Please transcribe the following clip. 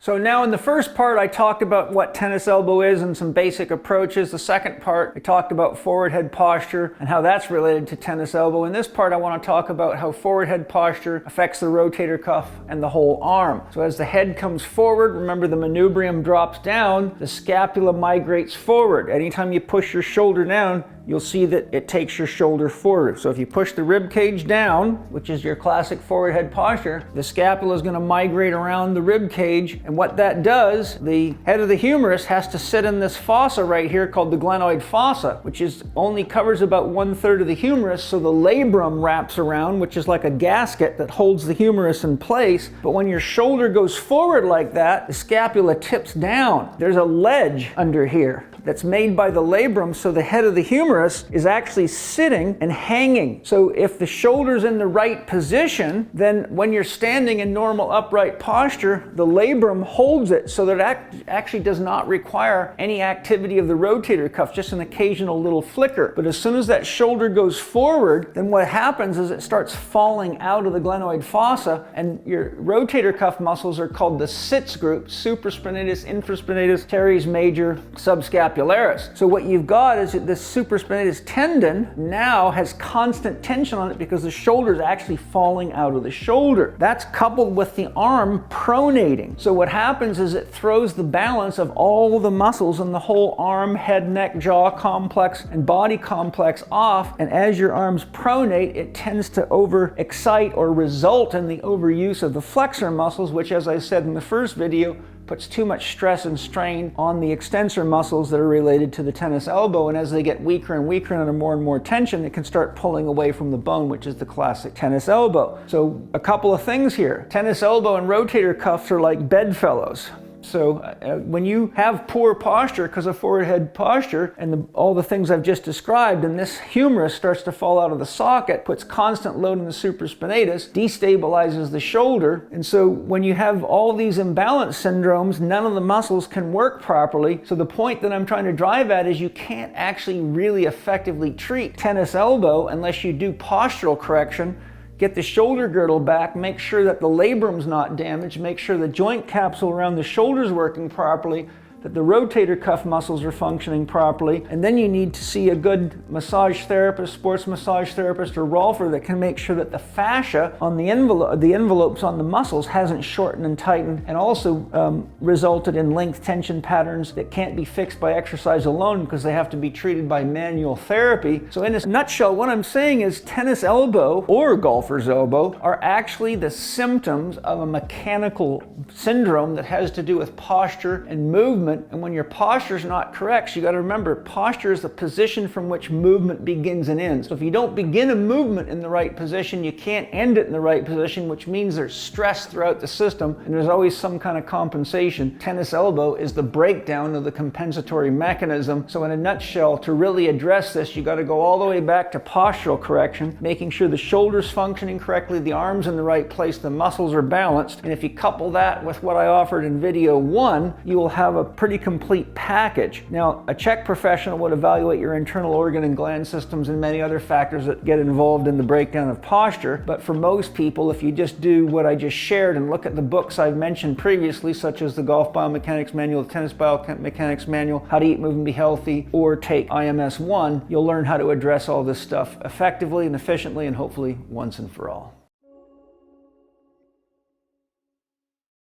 So now in the first part, I talked about what tennis elbow is and some basic approaches. The second part, I talked about forward head posture and how that's related to tennis elbow. In this part, I want to talk about how forward head posture affects the rotator cuff and the whole arm. So as the head comes forward, remember the manubrium drops down, the scapula migrates forward. Anytime you push your shoulder down, you'll see that it takes your shoulder forward. So if you push the rib cage down, which is your classic forward head posture, the scapula is going to migrate around the rib cage. And what that does, the head of the humerus has to sit in this fossa right here called the glenoid fossa, which only covers about 1/3 of the humerus. So the labrum wraps around, which is like a gasket that holds the humerus in place. But when your shoulder goes forward like that, the scapula tips down. There's a ledge under here that's made by the labrum, so the head of the humerus is actually sitting and hanging. So if the shoulder's in the right position, then when you're standing in normal upright posture, the labrum holds it so that it actually does not require any activity of the rotator cuff, just an occasional little flicker. But as soon as that shoulder goes forward, then what happens is it starts falling out of the glenoid fossa, and your rotator cuff muscles are called the sits group: supraspinatus, infraspinatus, teres major, subscapularis. So what you've got is that this supraspinatus tendon now has constant tension on it because the shoulder is actually falling out of the shoulder. That's coupled with the arm pronating. So what happens is it throws the balance of all the muscles in the whole arm, head, neck, jaw complex, and body complex off. And as your arms pronate, it tends to overexcite or result in the overuse of the flexor muscles, which, as I said in the first video, puts too much stress and strain on the extensor muscles that are related to the tennis elbow. And as they get weaker and weaker and under more and more tension, it can start pulling away from the bone, which is the classic tennis elbow. So a couple of things here. Tennis elbow and rotator cuffs are like bedfellows. So when you have poor posture because of forward head posture and all the things I've just described, and this humerus starts to fall out of the socket, puts constant load in the supraspinatus, destabilizes the shoulder. And so when you have all these imbalance syndromes, none of the muscles can work properly. So the point that I'm trying to drive at is you can't actually really effectively treat tennis elbow unless you do postural correction. Get the shoulder girdle back, make sure that the labrum's not damaged, make sure the joint capsule around the shoulder's working properly, that the rotator cuff muscles are functioning properly, and then you need to see a good massage therapist, sports massage therapist, or rolfer that can make sure that the fascia on the envelopes on the muscles hasn't shortened and tightened, and also resulted in length tension patterns that can't be fixed by exercise alone because they have to be treated by manual therapy. So in a nutshell, what I'm saying is tennis elbow or golfer's elbow are actually the symptoms of a mechanical syndrome that has to do with posture and movement. And when your posture is not correct, you got to remember, posture is the position from which movement begins and ends. So if you don't begin a movement in the right position, you can't end it in the right position, which means there's stress throughout the system and there's always some kind of compensation. Tennis elbow is the breakdown of the compensatory mechanism. So in a nutshell, to really address this, you got to go all the way back to postural correction, making sure the shoulder's functioning correctly, the arm's in the right place, the muscles are balanced. And if you couple that with what I offered in video 1, you will have a pretty complete package. Now, a Czech professional would evaluate your internal organ and gland systems and many other factors that get involved in the breakdown of posture. But for most people, if you just do what I just shared and look at the books I've mentioned previously, such as the Golf Biomechanics Manual, the Tennis Biomechanics Manual, How to Eat, Move, and Be Healthy, or take IMS 1, you'll learn how to address all this stuff effectively and efficiently and hopefully once and for all.